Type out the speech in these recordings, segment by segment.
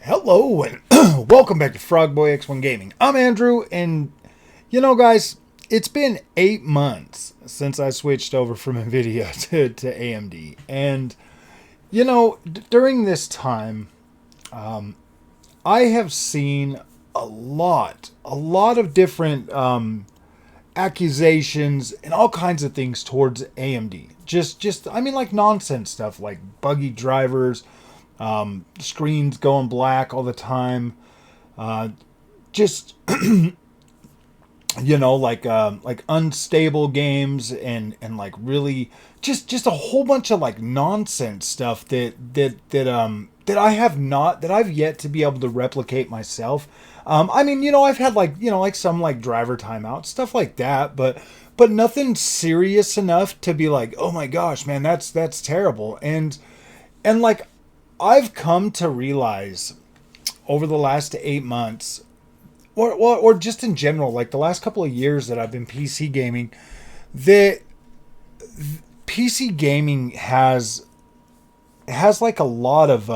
Hello and welcome back to Frogboy X1 Gaming. I'm Andrew, and guys, it's been 8 months since I switched over from Nvidia to AMD, and during this time, I have seen a lot of different accusations and all kinds of things towards AMD. I mean, like nonsense stuff, like buggy drivers, screens going black all the time, just like unstable games and like really just a whole bunch of like nonsense stuff that I've yet to be able to replicate myself. I mean, I've had like some like driver timeout stuff like that, but nothing serious enough to be like, oh my gosh, man, that's terrible. And like I've come to realize over the last 8 months, or just in general, like the last couple of years that I've been PC gaming, that PC gaming has like a lot of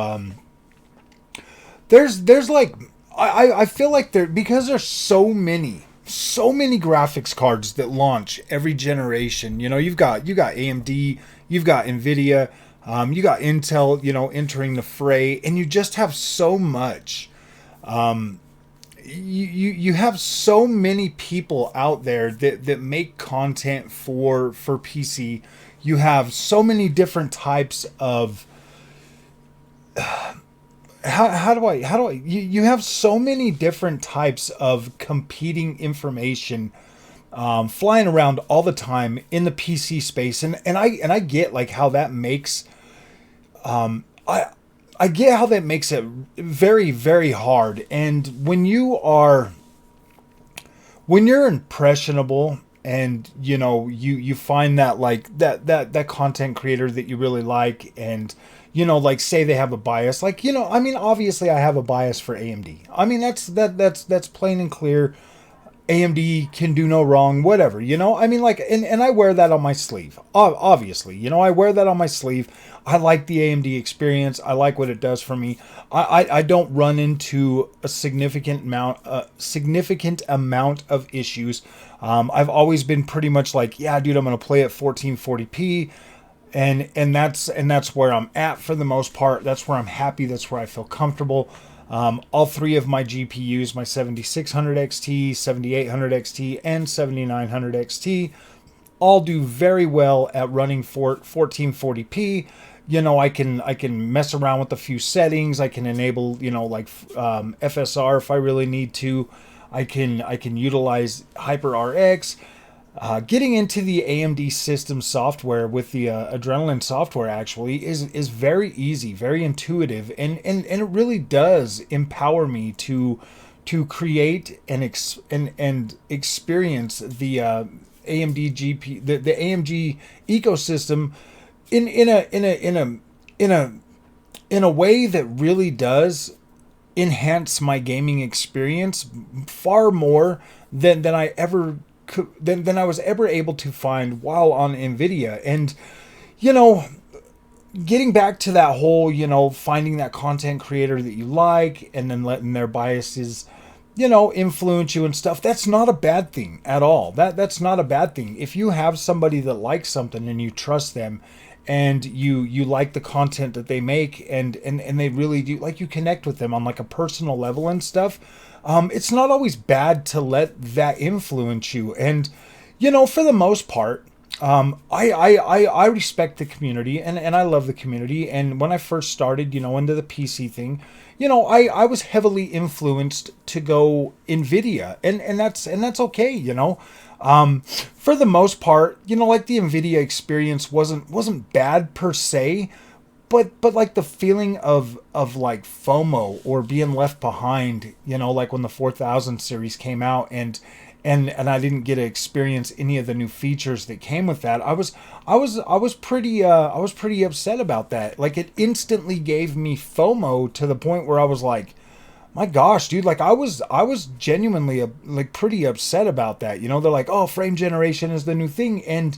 there's like I feel like because there's so many graphics cards that launch every generation. You've got AMD, you've got Nvidia, you got Intel, entering the fray, and you just have so much. You have so many people out there that make content for PC. You have so many different types of you have so many different types of competing information flying around all the time in the PC space, and I get like how that makes I I get how that makes it very, very hard. And when you're impressionable, and you find that like that content creator that you really like, and like say they have a bias, like I mean, obviously I have a bias for AMD. I mean, that's plain and clear. AMD can do no wrong, whatever, I mean, like, and I wear that on my sleeve. Obviously, I wear that on my sleeve. I like the AMD experience. I like what it does for me. I don't run into a significant amount of issues. I've always been pretty much like, yeah, dude, I'm gonna play at 1440p, and that's where I'm at for the most part. That's where I'm happy. That's where I feel comfortable. All three of my GPUs, my 7600 XT, 7800 XT, and 7900 XT, all do very well at running for 1440p. I can mess around with a few settings. I can enable, FSR if I really need to. I can utilize HyperRX. Getting into the AMD system software with the Adrenaline software actually is very easy, very intuitive, and it really does empower me to create and experience the AMD the AMG ecosystem in a way that really does enhance my gaming experience far more than I was ever able to find while on Nvidia. And getting back to that whole, finding that content creator that you like and then letting their biases, influence you and stuff, that's not a bad thing at all. That's not a bad thing. If you have somebody that likes something and you trust them, and you like the content that they make, and they really do, like, you connect with them on like a personal level and stuff, it's not always bad to let that influence you. And for the most part, I respect the community, and I love the community. And when I first started, into the PC thing, I was heavily influenced to go Nvidia, and that's okay. For the most part, like, the Nvidia experience wasn't bad per se, but like the feeling of like FOMO or being left behind, like when the 4000 series came out, and I didn't get to experience any of the new features that came with that. I was pretty upset about that. Like, it instantly gave me FOMO to the point where I was like, my gosh, dude, like, I was genuinely like pretty upset about that. They're like, oh, frame generation is the new thing, and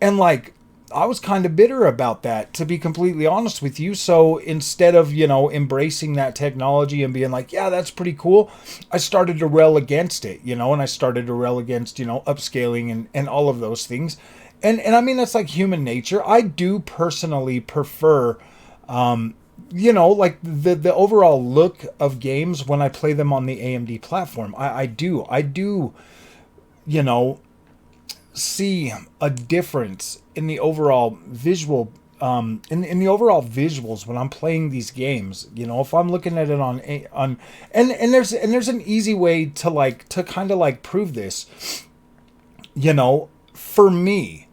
like, I was kind of bitter about that, to be completely honest with you. So instead of, embracing that technology and being like, yeah, that's pretty cool, I started to rail against it, and I started to rail against, upscaling and all of those things. And I mean, that's like human nature. I do personally prefer, like the overall look of games when I play them on the AMD platform. I do, you know, see a difference in the overall visual in the overall visuals when I'm playing these games. If I'm looking at it on and there's an easy way to kind of like prove this. For me,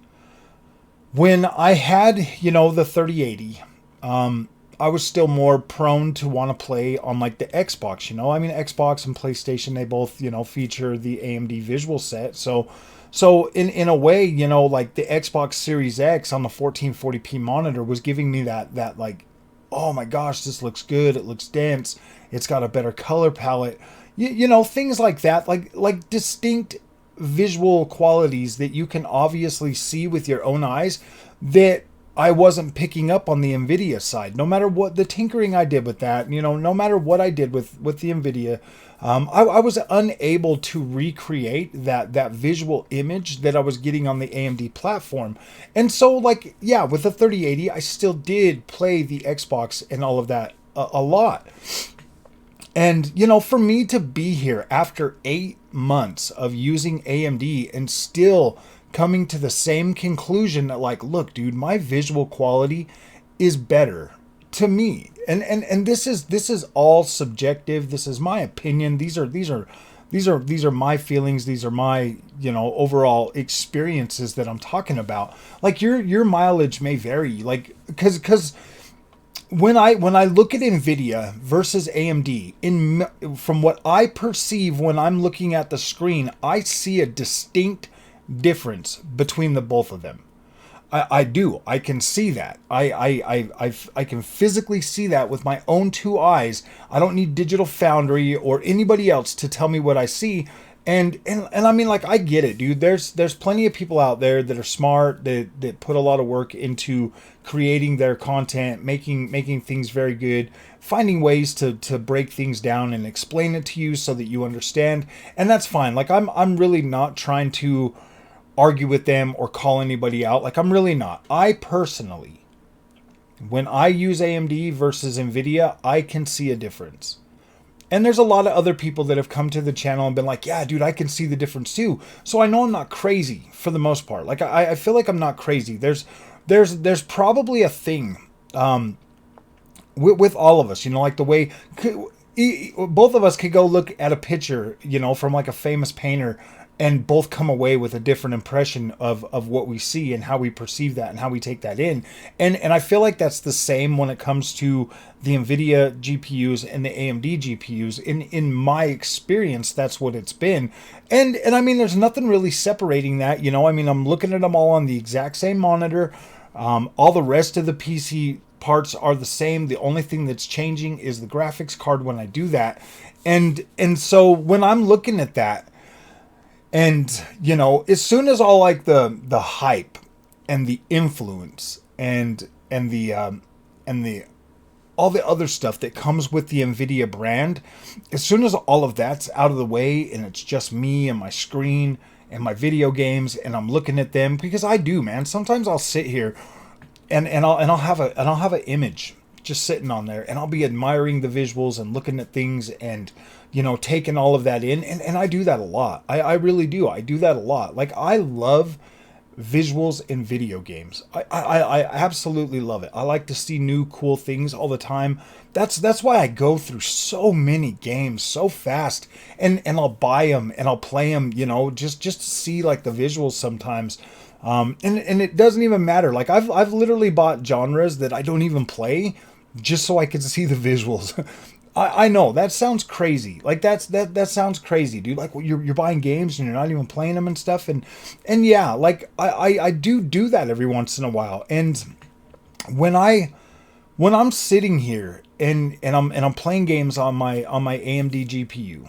when I had, the 3080, I was still more prone to want to play on like the Xbox, I mean, Xbox and PlayStation, they both, feature the AMD visual set. So in a way, like the Xbox Series X on the 1440p monitor was giving me that like, oh my gosh, this looks good. It looks dense. It's got a better color palette. Things like that, like distinct visual qualities that you can obviously see with your own eyes that I wasn't picking up on the Nvidia side. No matter what the tinkering I did with that, no matter what I did with the Nvidia, I was unable to recreate that visual image that I was getting on the AMD platform. And so, like, yeah, with the 3080, I still did play the Xbox and all of that a lot. And, for me to be here after 8 months of using AMD and still coming to the same conclusion that, like, look, dude, my visual quality is better to me. And this is all subjective. This is my opinion. These are my feelings. These are my, overall experiences that I'm talking about. Like your mileage may vary, like, because when I look at Nvidia versus AMD, from what I perceive when I'm looking at the screen, I see a distinct difference between the both of them. I do. I can see that. I can physically see that with my own two eyes. I don't need Digital Foundry or anybody else to tell me what I see. And I mean, like, I get it, dude. There's plenty of people out there that are smart, that put a lot of work into creating their content, making things very good, finding ways to break things down and explain it to you so that you understand. And that's fine. Like, I'm really not trying to argue with them or call anybody out. Like, I'm really not. I personally, when I use AMD versus Nvidia, I can see a difference. And there's a lot of other people that have come to the channel and been like, yeah, dude, I can see the difference too. So I know I'm not crazy for the most part. Like, I feel like I'm not crazy. There's probably a thing with all of us, like the way both of us could go look at a picture, from like a famous painter, and both come away with a different impression of what we see and how we perceive that and how we take that in. And I feel like that's the same when it comes to the Nvidia GPUs and the AMD GPUs. In my experience, that's what it's been. And I mean, there's nothing really separating that, I mean, I'm looking at them all on the exact same monitor. All the rest of the PC parts are the same. The only thing that's changing is the graphics card when I do that. And so when I'm looking at that, and, as soon as all like the hype and the influence and the all the other stuff that comes with the Nvidia brand, as soon as all of that's out of the way and it's just me and my screen and my video games and I'm looking at them, because I do, man. Sometimes I'll sit here and I'll have an image just sitting on there, and I'll be admiring the visuals and looking at things and taking all of that in, and I do that a lot. I really do. I do that a lot. Like, I love visuals in video games. I absolutely love it. I like to see new cool things all the time. That's why I go through so many games so fast, and I'll buy them and I'll play them, just to see like the visuals sometimes. And it doesn't even matter. Like, I've literally bought genres that I don't even play just so I can see the visuals. I know that sounds crazy. Like, that sounds crazy, dude. Like, you're buying games and you're not even playing them and stuff. And yeah, like, I do that every once in a while. And when I'm sitting here and I'm playing games on my AMD GPU,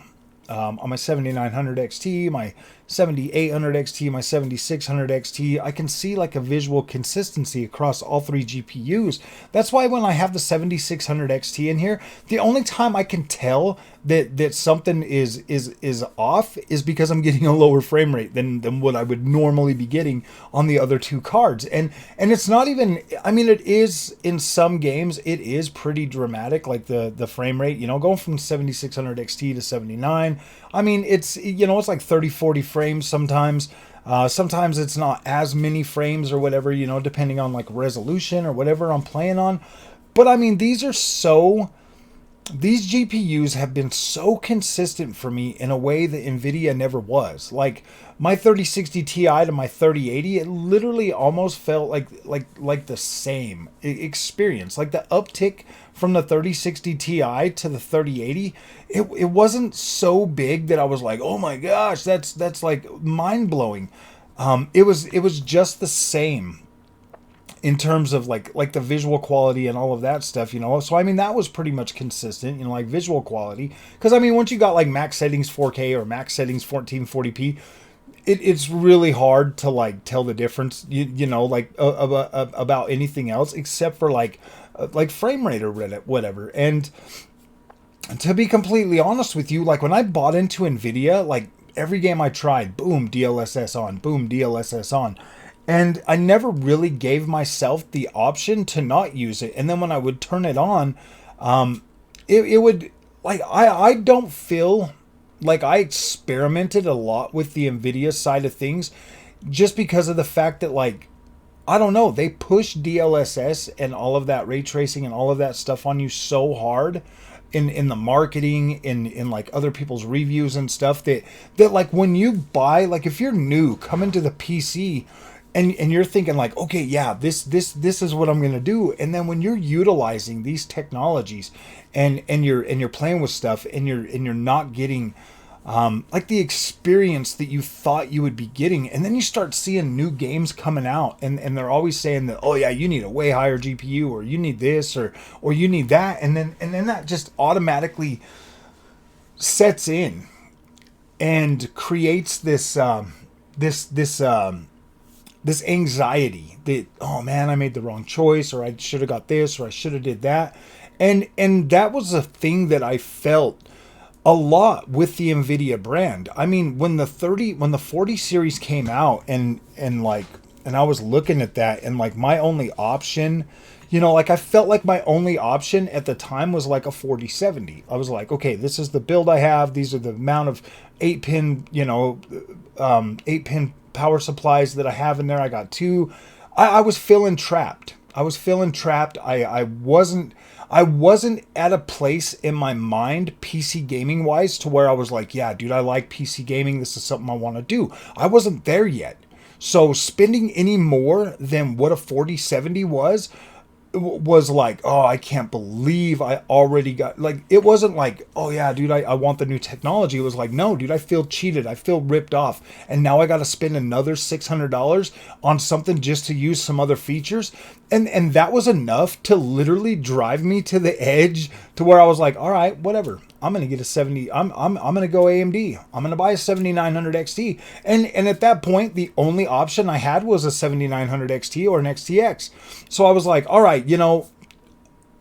on my 7900 XT, my 7800 XT, my 7600 XT, I can see like a visual consistency across all three GPUs. That's why when I have the 7600 XT in here, the only time I can tell that something is off is because I'm getting a lower frame rate than what I would normally be getting on the other two cards. And it's not even, I mean, it is in some games, it is pretty dramatic, like the frame rate, you know, going from 7600 XT to 79. I mean, it's, you know, it's like 30-40 frames sometimes. Sometimes it's not as many frames or whatever, you know, depending on like resolution or whatever I'm playing on. But I mean, these GPUs have been so consistent for me in a way that Nvidia never was. Like my 3060 Ti to my 3080, it literally almost felt like the same experience. Like the uptick from the 3060 Ti to the 3080, it wasn't so big that I was like, oh my gosh, that's like mind blowing. It was just the same in terms of like the visual quality and all of that stuff, you know. So I mean, that was pretty much consistent, you know, like visual quality. Because I mean, once you got like max settings 4K or max settings 1440p, it's really hard to like tell the difference, you know, like about anything else except for like frame rate or whatever. And to be completely honest with you, like when I bought into Nvidia, like every game I tried, boom, DLSS on, boom, DLSS on. And I never really gave myself the option to not use it. And then when I would turn it on, it would, like, I don't feel like I experimented a lot with the Nvidia side of things just because of the fact that, like, I don't know, they push DLSS and all of that ray tracing and all of that stuff on you so hard in the marketing, in like other people's reviews and stuff that like when you buy, like if you're new coming to the PC, and you're thinking like, okay, yeah, this is what I'm going to do. And then when you're utilizing these technologies and you're playing with stuff and you're not getting like the experience that you thought you would be getting, and then you start seeing new games coming out and they're always saying that, oh yeah, you need a way higher GPU, or you need this or you need that, and then that just automatically sets in and creates this this anxiety that, oh man, I made the wrong choice, or I should have got this, or I should have did that. And that was a thing that I felt a lot with the Nvidia brand. I mean, when the 40 series came out and I was looking at that, and like my only option, you know, like I felt like my only option at the time was like a 4070. I was like, okay, this is the build I have. These are the amount of 8-pin, you know, 8-pin power supplies that I have in there. I got two. I was feeling trapped. I wasn't at a place in my mind, PC gaming wise, to where I was like, yeah, dude, I like PC gaming. This is something I want to do. I wasn't there yet. So spending any more than what a 4070 was like, oh, I can't believe I already got, like, it wasn't like, oh yeah, dude, I want the new technology. It was like, no, dude, I feel cheated. I feel ripped off. And now I got to spend another $600 on something just to use some other features. And that was enough to literally drive me to the edge to where I was like, all right, whatever. I'm going to get a 70. I'm going to go AMD. I'm going to buy a 7900 XT. And at that point, the only option I had was a 7900 XT or an XTX. So I was like, all right, you know,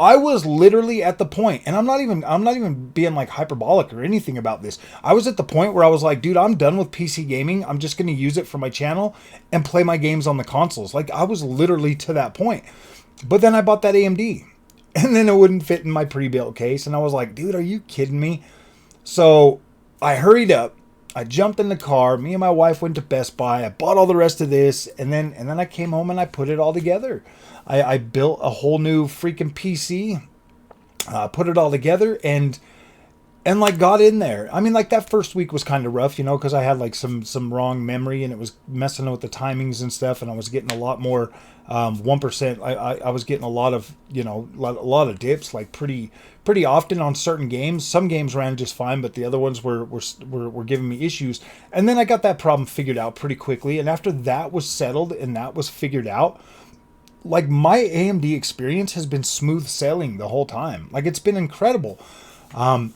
I was literally at the point, and I'm not even being like hyperbolic or anything about this. I was at the point where I was like, dude, I'm done with PC gaming. I'm just going to use it for my channel and play my games on the consoles. Like, I was literally to that point. But then I bought that AMD, and then it wouldn't fit in my pre-built case. And I was like, dude, are you kidding me? So I hurried up. I jumped in the car. Me and my wife went to Best Buy. I bought all the rest of this, and then I came home and I put it all together. I built a whole new freaking PC, put it all together, and like got in there. I mean, like that first week was kind of rough, you know, because I had like some wrong memory and it was messing with the timings and stuff, and I was getting a lot more 1%. I was getting a lot of, you know, a lot of dips, like pretty often on certain games. Some games ran just fine, but the other ones were giving me issues. And then I got that problem figured out pretty quickly. And after that was settled and that was figured out, like my AMD experience has been smooth sailing the whole time. Like it's been incredible. And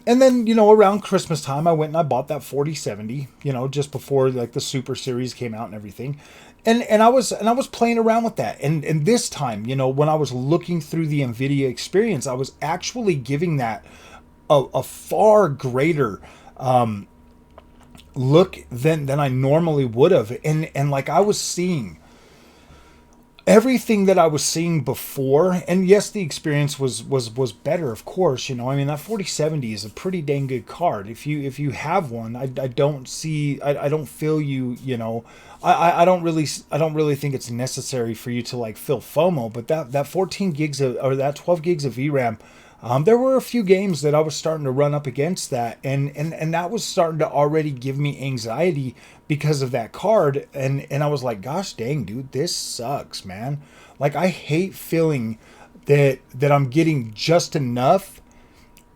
And then, around Christmas time, I went and I bought that 4070, just before like the Super Series came out and everything. And I was playing around with that. And this time, when I was looking through the Nvidia experience, I was actually giving that a far greater look than I normally would have. And like I was seeing everything that I was seeing before, and yes, the experience was better, of course. I mean, that 4070 is a pretty dang good card. If you have one, I don't see, I don't feel I don't really think it's necessary for you to like feel FOMO. But that 14 gigs of, or that 12 gigs of VRAM. There were a few games that I was starting to run up against that, and that was starting to already give me anxiety because of that card, and I was like, gosh dang, dude, this sucks, man. Like, I hate feeling that I'm getting just enough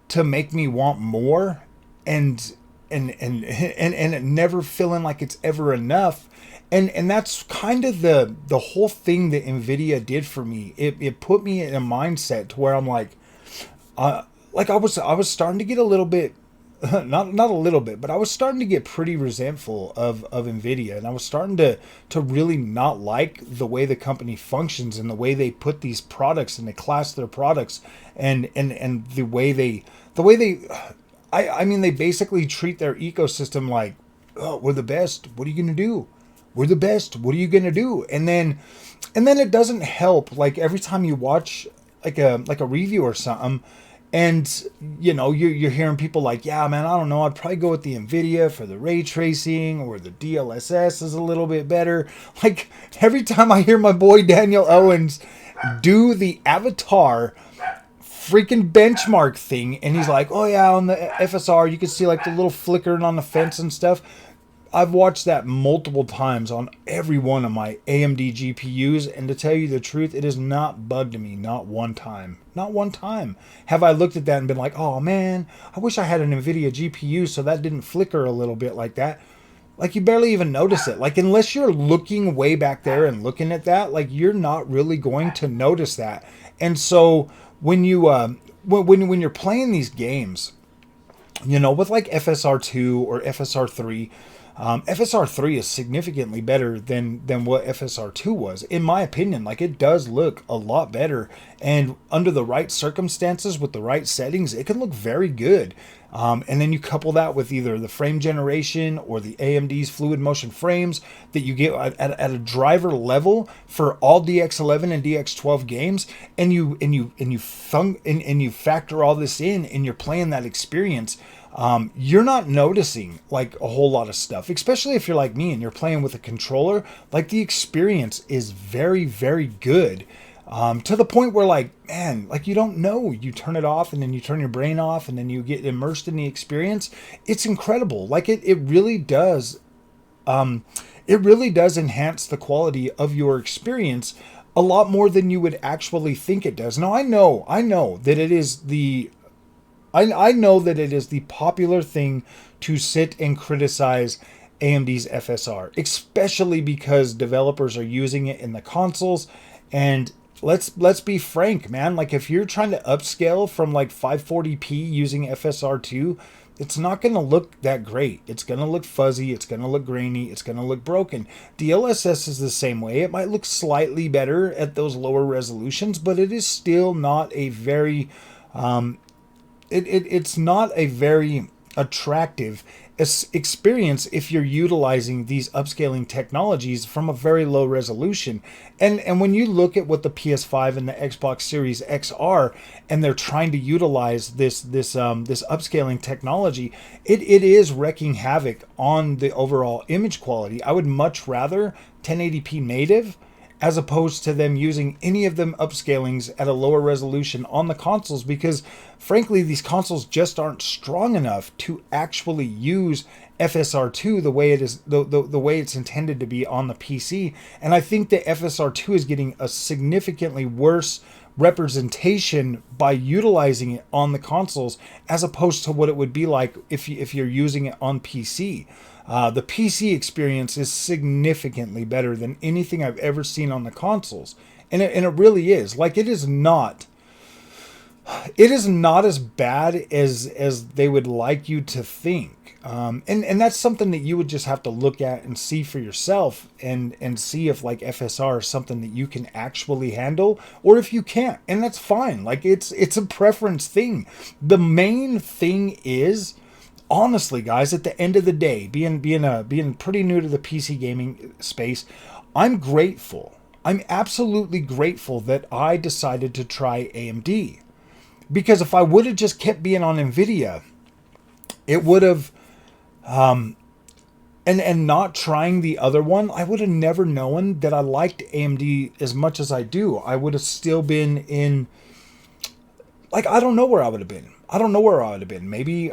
to make me want more, and never feeling like it's ever enough. And that's kind of the whole thing that Nvidia did for me. It put me in a mindset to where I'm like I was starting to get a little bit, not a little bit, but I was starting to get pretty resentful of Nvidia, and I was starting to really not like the way the company functions and the way they put these products and they class their products, and the way they I mean, they basically treat their ecosystem like, oh, we're the best. What are you gonna do? We're the best. What are you gonna do? And then it doesn't help. Like, every time you watch like a review or something, and you're hearing people like, yeah, man, I don't know, I'd probably go with the Nvidia for the ray tracing, or the DLSS is a little bit better. Like, every time I hear my boy Daniel Owens do the Avatar freaking benchmark thing, and he's like, oh yeah, on the FSR you can see like the little flickering on the fence and stuff. I've watched that multiple times on every one of my AMD GPUs, and to tell you the truth, it has not bugged me, not one time. Not one time have I looked at that and been like, oh man, I wish I had an Nvidia GPU so that didn't flicker a little bit like that. Like, you barely even notice it. Like, unless you're looking way back there and looking at that, like, you're not really going to notice that. And so when you when you're playing these games, with like FSR2 or FSR3, FSR3 is significantly better than what FSR2 was, in my opinion. Like, it does look a lot better, and under the right circumstances with the right settings, it can look very good. And then you couple that with either the frame generation or the AMD's fluid motion frames that you get at a driver level for all DX11 and DX12 games, and you factor all this in, and you're playing that experience. You're not noticing like a whole lot of stuff, especially if you're like me and you're playing with a controller. Like, the experience is very, very good. To the point where, like, man, like, you don't know. You turn it off, and then you turn your brain off, and then you get immersed in the experience. It's incredible. Like, it really does. It really does enhance the quality of your experience a lot more than you would actually think it does. Now, I know that it is the I know that it is the popular thing to sit and criticize AMD's FSR, especially because developers are using it in the consoles. And let's be frank, man. Like, if you're trying to upscale from like 540p using FSR2, it's not going to look that great. It's going to look fuzzy. It's going to look grainy. It's going to look broken. DLSS is the same way. It might look slightly better at those lower resolutions, but it is still not a very it's not a very attractive experience if you're utilizing these upscaling technologies from a very low resolution. And when you look at what the PS5 and the Xbox Series X are, and they're trying to utilize this upscaling technology, it is wreaking havoc on the overall image quality. I would much rather 1080p native, as opposed to them using any of them upscalings at a lower resolution on the consoles, because frankly, these consoles just aren't strong enough to actually use FSR2 the way it is, the way it's intended to be on the PC. And I think that FSR2 is getting a significantly worse representation by utilizing it on the consoles, as opposed to what it would be like if you're using it on PC. The PC experience is significantly better than anything I've ever seen on the consoles. And it really is. Like, it is not it is not as bad as they would like you to think. And that's something that you would just have to look at and see for yourself, and see if like FSR is something that you can actually handle, or if you can't, and that's fine. Like it's a preference thing. The main thing is, honestly, guys, at the end of the day, being pretty new to the PC gaming space, I'm grateful. I'm absolutely grateful that I decided to try AMD, because if I would have just kept being on Nvidia, it would have, and not trying the other one, I would have never known that I liked AMD as much as I do. I would have still been in, like, I don't know where I would have been. I don't know where I would have been. Maybe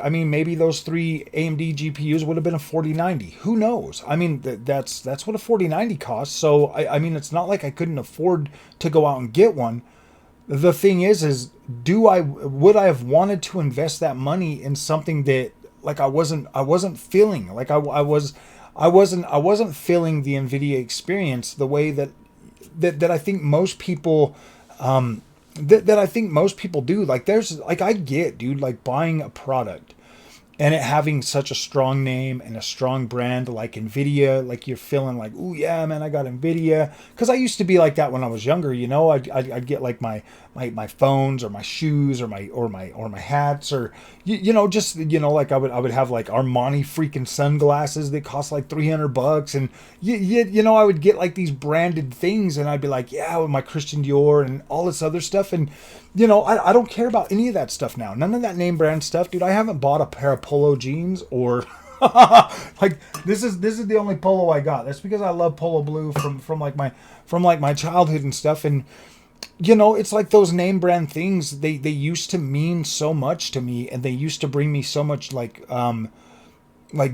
those three AMD GPUs would have been a 4090. Who knows? I mean, that's what a 4090 costs. So I mean, it's not like I couldn't afford to go out and get one. The thing is would I have wanted to invest that money in something that, like, I wasn't feeling, like I wasn't feeling the Nvidia experience the way that I think most people, that I think most people do. Like, there's, like, I get, dude, like, buying a product and it having such a strong name and a strong brand like Nvidia, like, you're feeling like, oh yeah, man, I got Nvidia. Because I used to be like that when I was younger. You know, I'd get like my phones or my shoes or my hats, or just, like, I would have like Armani freaking sunglasses that cost like $300, and I would get like these branded things, and I'd be like, yeah, with my Christian Dior and all this other stuff. And I don't care about any of that stuff now. None of that name brand stuff, dude. I haven't bought a pair of polo jeans or like, this is the only polo I got. That's because I love polo blue from my childhood and stuff. And it's like those name brand things, they used to mean so much to me, and they used to bring me so much like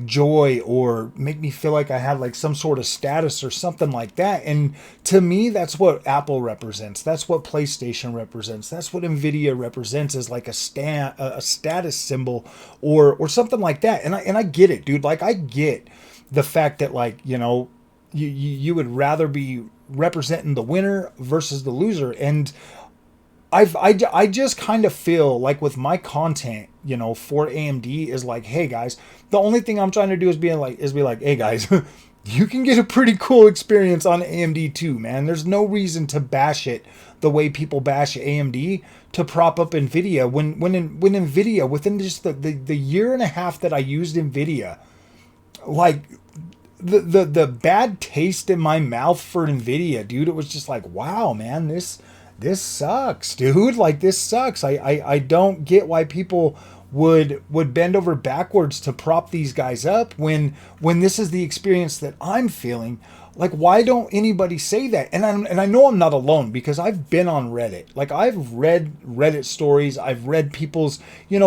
joy, or make me feel like I had like some sort of status or something like that. And to me, that's what Apple represents. That's what PlayStation represents. That's what Nvidia represents, is like a status symbol or something like that. And I get it, dude. Like, I get the fact that, like, you would rather be representing the winner versus the loser. And I just kind of feel like with my content, for AMD, is like, hey guys, the only thing I'm trying to do is be like, hey guys, you can get a pretty cool experience on AMD too, man. There's no reason to bash it the way people bash AMD to prop up Nvidia. When Nvidia, within just the year and a half that I used Nvidia, like, the bad taste in my mouth for Nvidia, dude, it was just like, wow, man, this sucks, dude. Like, this sucks. I don't get why people would bend over backwards to prop these guys up when this is the experience that I'm feeling. Like, why don't anybody say that? And I know I'm not alone, because I've been on Reddit. Like, I've read Reddit stories. I've read people's,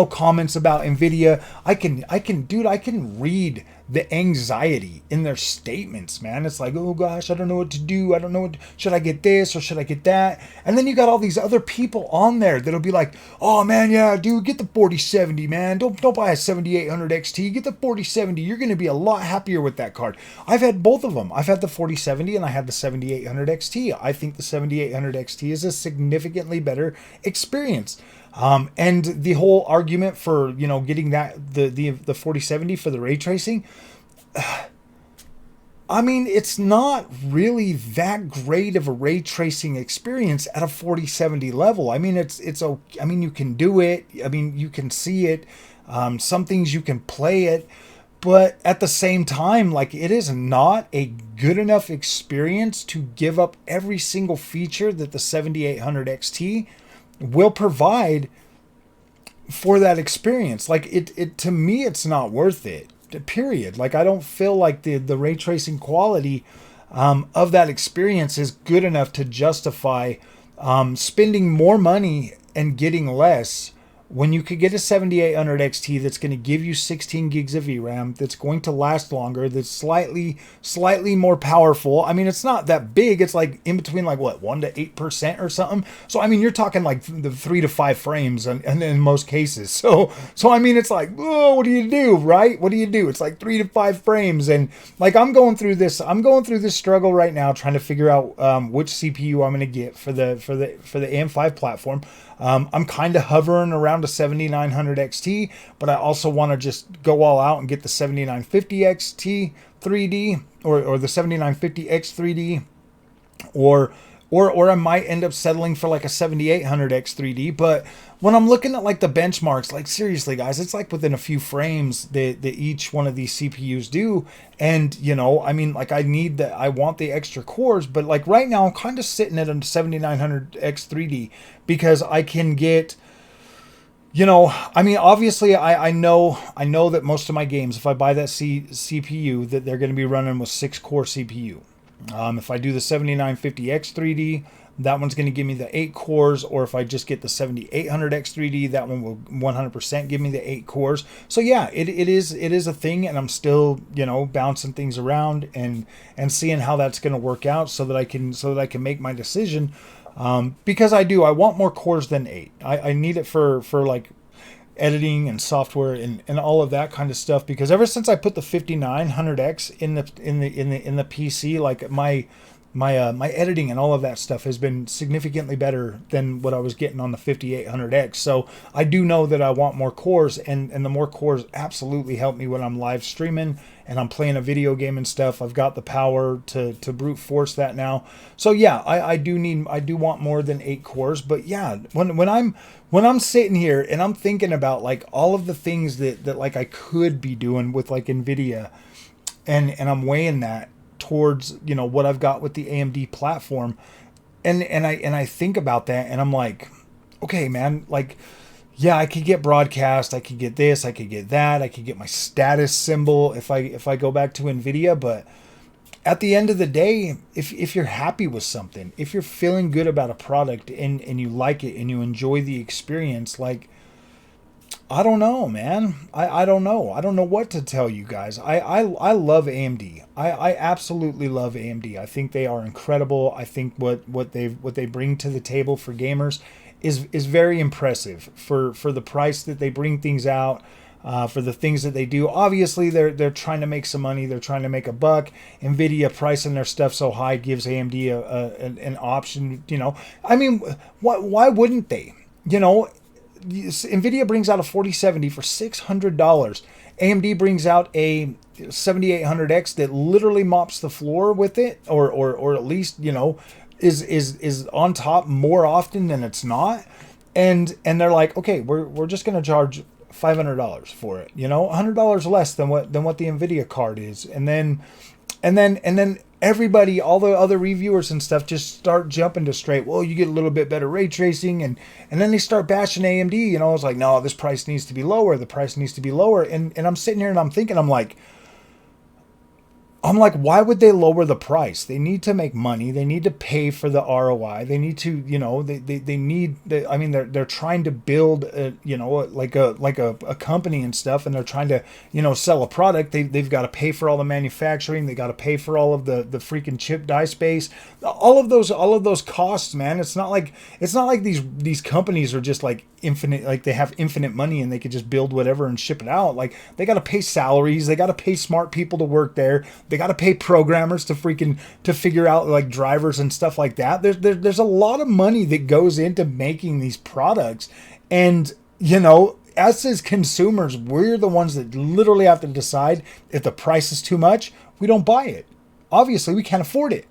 comments about Nvidia. I can read the anxiety in their statements, man. It's like, oh gosh, I don't know what to do. I don't know should I get this or should I get that? And then you got all these other people on there that'll be like, oh man, yeah, dude, get the 4070, man. Don't buy a 7800 XT. Get the 4070. You're going to be a lot happier with that card. I've had both of them. I've had the 4070 and I had the 7800 XT. I think the 7800 XT is a significantly better experience. And the whole argument for, getting the 4070 for the ray tracing, I mean, it's not really that great of a ray tracing experience at a 4070 level. I mean, I mean, you can do it. I mean, you can see it. Some things you can play it, but at the same time, like, it is not a good enough experience to give up every single feature that the 7800 XT will provide for that experience. Like, it to me, it's not worth it, period. Like, I don't feel like the ray tracing quality of that experience is good enough to justify spending more money and getting less when you could get a 7800 XT that's going to give you 16 gigs of VRAM, that's going to last longer, that's slightly more powerful. I mean, it's not that big. It's like in between, like, what, 1 to 8% or something. So I mean, you're talking like the 3 to 5 frames, and in most cases. So I mean, it's like, oh, what do you do, right? What do you do? It's like 3 to 5 frames, and like, I'm going through this struggle right now, trying to figure out which CPU I'm going to get for the AM5 platform. I'm kind of hovering around a 7900 XT, but I also want to just go all out and get the 7950 XT 3D or the 7950X 3D, or I might end up settling for like a 7800X 3D. But when I'm looking at like the benchmarks, like seriously guys, it's like within a few frames that each one of these CPUs do. And you know, I mean, like I want the extra cores, but like right now I'm kind of sitting at a 7900X 3D because I can get, you know, I mean, obviously I know that most of my games, if I buy that CPU, that they're going to be running with 6-core CPU. If I do the 7950X 3D, that one's going to give me the 8 cores, or if I just get the 7800X 3D, that one will 100% give me the 8 cores. So yeah, it is a thing, and I'm still, you know, bouncing things around and seeing how that's going to work out so that I can make my decision. Because I want more cores than 8. I need it for like editing and software and all of that kind of stuff, because ever since I put the 5900X in the PC, like my editing and all of that stuff has been significantly better than what I was getting on the 5800X. So I do know that I want more cores, and the more cores absolutely help me when I'm live streaming and I'm playing a video game and stuff. I've got the power to brute force that now. So yeah, I do want more than 8 cores. But yeah, when I'm sitting here and I'm thinking about like all of the things that like I could be doing with like Nvidia, and I'm weighing that towards, you know, what I've got with the AMD platform, and I think about that and I'm like, okay man, like yeah, I could get broadcast, I could get this, I could get that, I could get my status symbol if I go back to Nvidia. But at the end of the day, if you're happy with something, if you're feeling good about a product and you like it and you enjoy the experience, like, I don't know, man. I don't know. I don't know what to tell you guys. I love AMD. I absolutely love AMD. I think they are incredible. I think what they bring to the table for gamers is very impressive for the price that they bring things out. For the things that they do. Obviously, they're trying to make some money. They're trying to make a buck. Nvidia pricing their stuff so high gives AMD an option. You know, I mean, why wouldn't they? You know, Nvidia brings out a 4070 for $600. AMD brings out a 7800X that literally mops the floor with it, or at least, you know, is on top more often than it's not. And they're like, okay, we're just gonna charge $500 for it, you know, $100 less than what the Nvidia card is. And then everybody, all the other reviewers and stuff, just start jumping to straight, well, you get a little bit better ray tracing, and then they start bashing AMD. You know, it's like, no, this price needs to be lower, the price needs to be lower. And I'm sitting here and I'm thinking, I'm like, why would they lower the price? They need to make money. They need to pay for the ROI. They need to, you know, they need, I mean, they're trying to build, you know, like a company and stuff, and they're trying to, you know, sell a product. They've got to pay for all the manufacturing. They got to pay for all of the freaking chip die space, all of those costs, man. It's not like these companies are just like infinite, like they have infinite money and they could just build whatever and ship it out. Like, they got to pay salaries. They got to pay smart people to work there. They got to pay programmers to figure out like drivers and stuff like that. There's a lot of money that goes into making these products. And, you know, as consumers, we're the ones that literally have to decide if the price is too much, we don't buy it. Obviously, we can't afford it.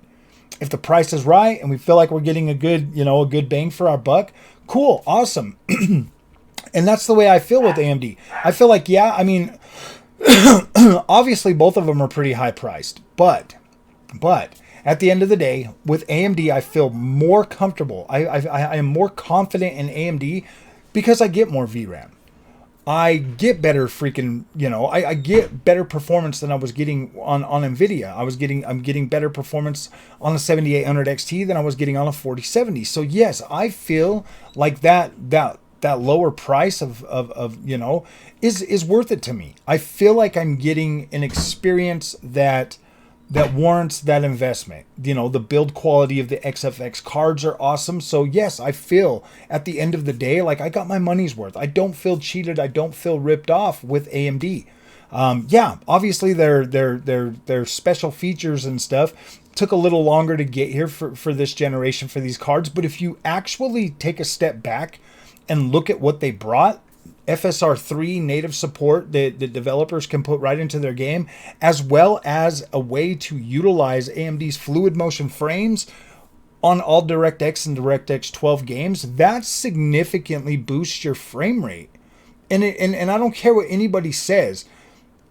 If the price is right and we feel like we're getting a good bang for our buck, cool, awesome. And that's the way I feel with AMD. I feel like, yeah, I mean, obviously both of them are pretty high priced, but at the end of the day, with AMD, I feel more comfortable. I am more confident in AMD because I get more VRAM. I get better freaking, you know, I get better performance than I was getting on Nvidia. I'm getting better performance on the 7800 XT than I was getting on a 4070. So yes, I feel like that lower price of you know, is worth it to me. I feel like I'm getting an experience that warrants that investment. You know, the build quality of the XFX cards are awesome. So yes, I feel at the end of the day like I got my money's worth. I don't feel cheated. I don't feel ripped off with AMD. Yeah, obviously their special features and stuff took a little longer to get here for this generation for these cards. But if you actually take a step back and look at what they brought. FSR3 native support that the developers can put right into their game, as well as a way to utilize AMD's fluid motion frames on all DirectX and DirectX 12 games, that significantly boosts your frame rate. And I don't care what anybody says.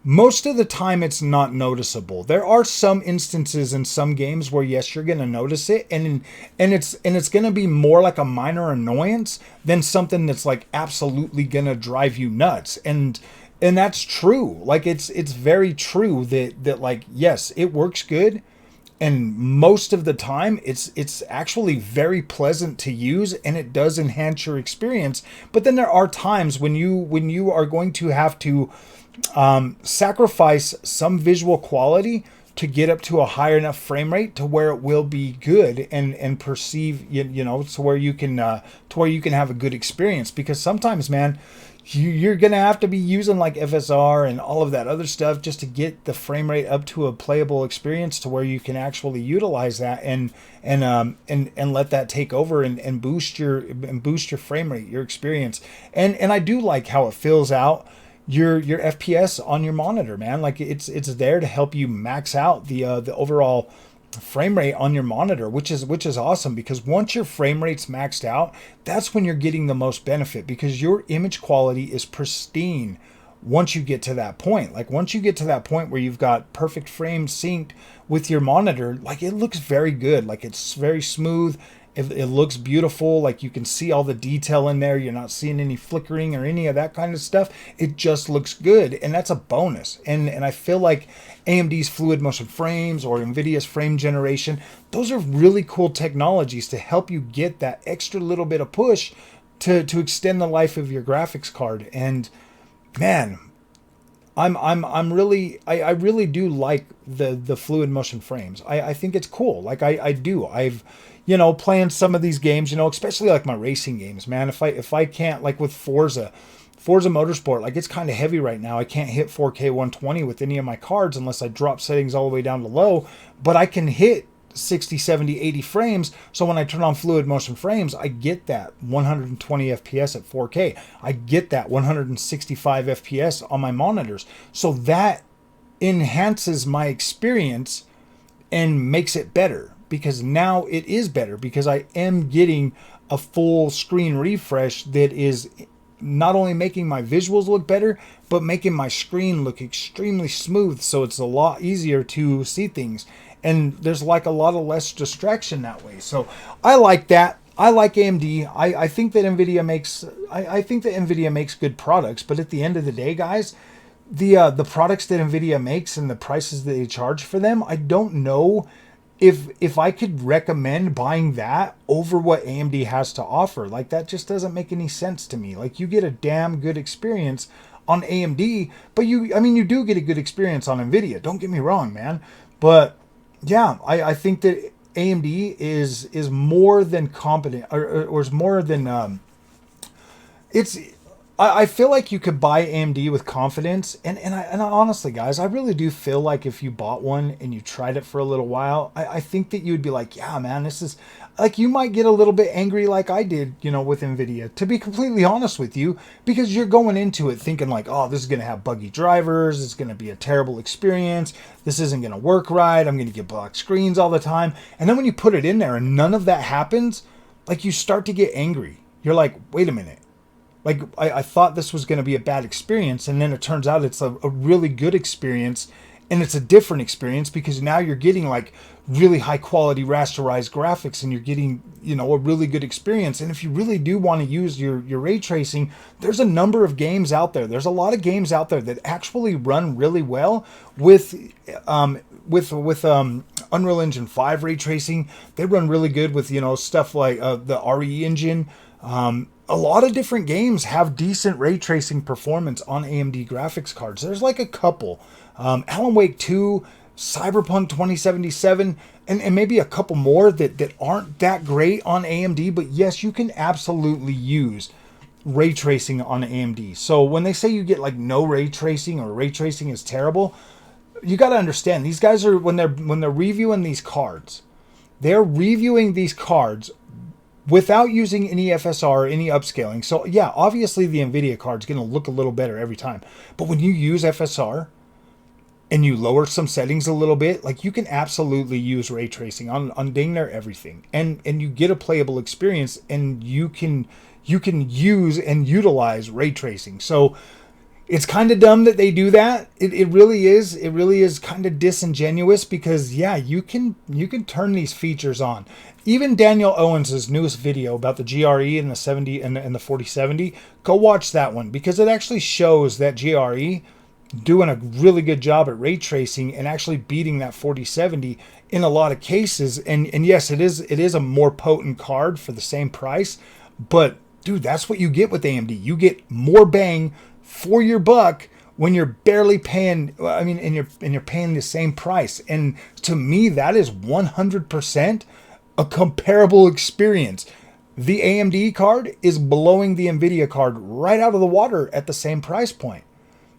Most of the time, it's not noticeable. There are some instances in some games where yes, you're going to notice it, and it's going to be more like a minor annoyance than something that's like absolutely going to drive you nuts. And that's true. Like it's very true that like yes, it works good, and most of the time it's actually very pleasant to use, and it does enhance your experience. But then there are times when you are going to have to sacrifice some visual quality to get up to a high enough frame rate to where it will be good and perceive, you know, to where you can have a good experience. Because sometimes, man, you're gonna have to be using like FSR and all of that other stuff just to get the frame rate up to a playable experience to where you can actually utilize that and let that take over and boost your frame rate, your experience. And I do like how it fills out your FPS on your monitor, man. Like it's there to help you max out the overall frame rate on your monitor, which is awesome, because once your frame rate's maxed out, that's when you're getting the most benefit, because your image quality is pristine once you get to that point. Like once you get to that point where you've got perfect frames synced with your monitor, like it looks very good. Like it's very smooth. It looks beautiful. Like you can see all the detail in there. You're not seeing any flickering or any of that kind of stuff. It just looks good, and that's a bonus. And I feel like AMD's fluid motion frames or Nvidia's frame generation, those are really cool technologies to help you get that extra little bit of push to extend the life of your graphics card. And man, I really do like the fluid motion frames. I think it's cool. Like I do. I've, you know, playing some of these games, you know, especially like my racing games, man. If I can't, like with Forza Motorsport, like it's kind of heavy right now. I can't hit 4K 120 with any of my cards unless I drop settings all the way down to low, but I can hit 60, 70, 80 frames. So when I turn on fluid motion frames, I get that 120 FPS at 4K. I get that 165 FPS on my monitors. So that enhances my experience and makes it better, because now it is better, because I am getting a full screen refresh that is not only making my visuals look better, but making my screen look extremely smooth, so it's a lot easier to see things. And there's like a lot of less distraction that way. So I like that. I like AMD. I think that Nvidia makes good products, but at the end of the day, guys, the products that Nvidia makes and the prices that they charge for them, I don't know if I could recommend buying that over what AMD has to offer. Like that just doesn't make any sense to me. Like you get a damn good experience on AMD, but you do get a good experience on Nvidia. Don't get me wrong, man. But yeah, I think that AMD is more than competent, or is more than it's. I feel like you could buy AMD with confidence, and I honestly, guys, I really do feel like if you bought one and you tried it for a little while, I think that you would be like, yeah, man, this is, like, you might get a little bit angry like I did, you know, with Nvidia, to be completely honest with you, because you're going into it thinking like, oh, this is going to have buggy drivers, it's going to be a terrible experience, this isn't going to work right, I'm going to get black screens all the time. And then when you put it in there and none of that happens, like, you start to get angry. You're like, wait a minute. Like, I thought this was going to be a bad experience, and then it turns out it's a really good experience, and it's a different experience because now you're getting, like, really high-quality rasterized graphics, and you're getting, you know, a really good experience. And if you really do want to use your ray tracing, there's a number of games out there. There's a lot of games out there that actually run really well with Unreal Engine 5 ray tracing. They run really good with, you know, stuff like the RE engine. A lot of different games have decent ray tracing performance on AMD graphics cards. There's like a couple. Alan Wake 2, Cyberpunk 2077, and maybe a couple more that aren't that great on AMD. But yes, you can absolutely use ray tracing on AMD. So when they say you get like no ray tracing or ray tracing is terrible, you got to understand, these guys are, when they're reviewing these cards, they're reviewing these cards without using any FSR, any upscaling. So yeah, obviously the Nvidia card's going to look a little better every time. But when you use FSR and you lower some settings a little bit, like you can absolutely use ray tracing on dang near everything, and you get a playable experience, and you can use and utilize ray tracing. So it's kind of dumb that they do that. It really is. It really is kind of disingenuous, because yeah, you can turn these features on. Even Daniel Owens' newest video about the GRE and the 70 and the 4070, go watch that one, because it actually shows that GRE doing a really good job at ray tracing and actually beating that 4070 in a lot of cases. And yes, it is a more potent card for the same price, but dude, that's what you get with AMD. You get more bang for your buck when you're barely paying, I mean, and you're paying the same price. And to me, that is 100% a comparable experience. The AMD card is blowing the Nvidia card right out of the water at the same price point.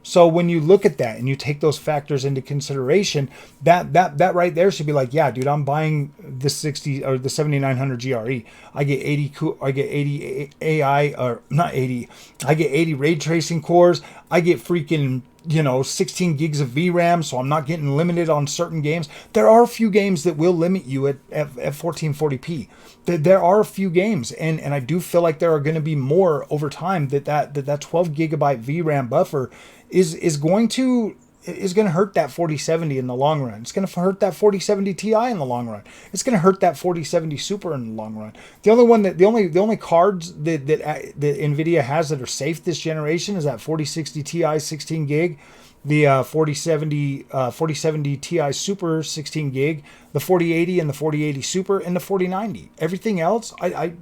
So when you look at that and you take those factors into consideration, that right there should be like, yeah, dude, I'm buying the 60 or the 7900 GRE. I get 80 AI, or not 80. I get 80 ray tracing cores. I get freaking 16 gigs of VRAM, so I'm not getting limited on certain games. There are a few games that will limit you at 1440p. There are a few games, and I do feel like there are going to be more over time that 12 gigabyte VRAM buffer is going to hurt that 4070 in the long run. It's going to hurt that 4070 Ti in the long run. It's going to hurt that 4070 Super in the long run. The only cards that Nvidia has that are safe this generation is that 4060 Ti 16 gig, the 4070 Ti Super 16 gig, the 4080 and the 4080 Super, and the 4090. Everything else, I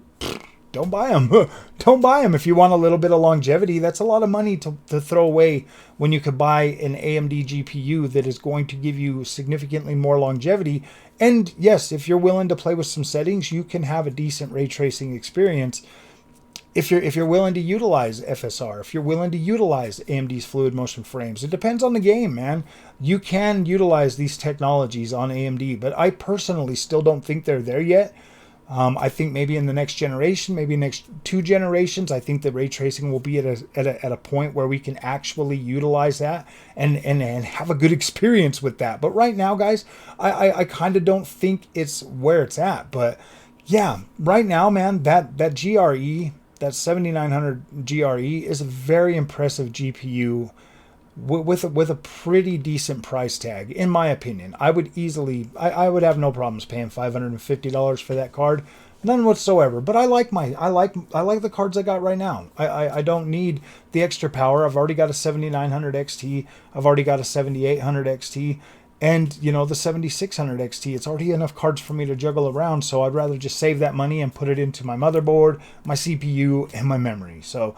don't buy them. Don't buy them. If you want a little bit of longevity, that's a lot of money to throw away when you could buy an AMD GPU that is going to give you significantly more longevity. And yes, if you're willing to play with some settings, you can have a decent ray tracing experience. If you're willing to utilize FSR, if you're willing to utilize AMD's fluid motion frames, it depends on the game, man. You can utilize these technologies on AMD, but I personally still don't think they're there yet. I think maybe in the next generation, maybe next 2 generations, I think that ray tracing will be at a point where we can actually utilize that and have a good experience with that. But right now, guys, I kind of don't think it's where it's at. But yeah, right now, man, that GRE, that 7900 GRE is a very impressive GPU with a pretty decent price tag, in my opinion. I would have no problems paying $550 for that card, none whatsoever. But I like the cards I got right now. I don't need the extra power. I've already got a 7900 XT. I've already got a 7800 XT, and the 7600 XT. It's already enough cards for me to juggle around. So I'd rather just save that money and put it into my motherboard, my CPU, and my memory. So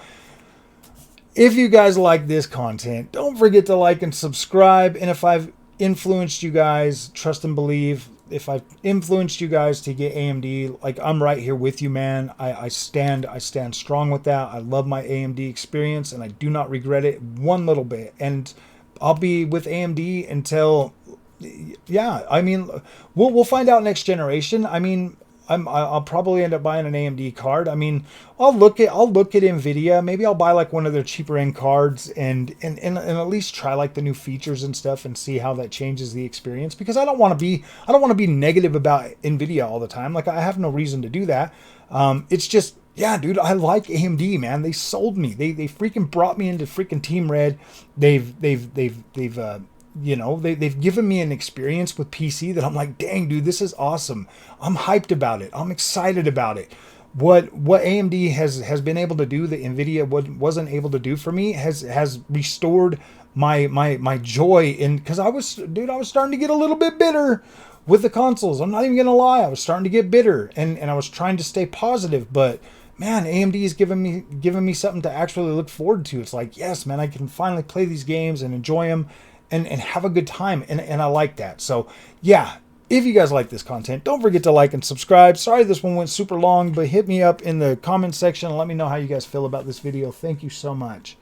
if you guys like this content, don't forget to like and subscribe. And if I've influenced you guys, trust and believe, if I've influenced you guys to get AMD, like, I'm right here with you, man. I stand strong with that. I love my AMD experience, and I do not regret it one little bit. And I'll be with AMD until, yeah, I mean, we'll find out next generation. I mean, I'll probably end up buying an AMD card. I mean, I'll look at Nvidia. Maybe I'll buy like one of their cheaper end cards and at least try like the new features and stuff and see how that changes the experience, because I don't want to be negative about Nvidia all the time. Like, I have no reason to do that. It's just, yeah, dude, I like AMD, man. They sold me. They freaking brought me into freaking Team Red. They've given me an experience with PC that I'm like, dang, dude, this is awesome. I'm hyped about it. I'm excited about it. What AMD has been able to do that Nvidia wasn't able to do for me has restored my joy in, because I was starting to get a little bit bitter with the consoles. I'm not even gonna lie, I was starting to get bitter, and I was trying to stay positive, but man, AMD is giving me something to actually look forward to. It's like, yes, man, I can finally play these games and enjoy them and have a good time, and I like that. So yeah, if you guys like this content, don't forget to like and subscribe. Sorry this one went super long, but hit me up in the comment section and let me know how you guys feel about this video. Thank you so much.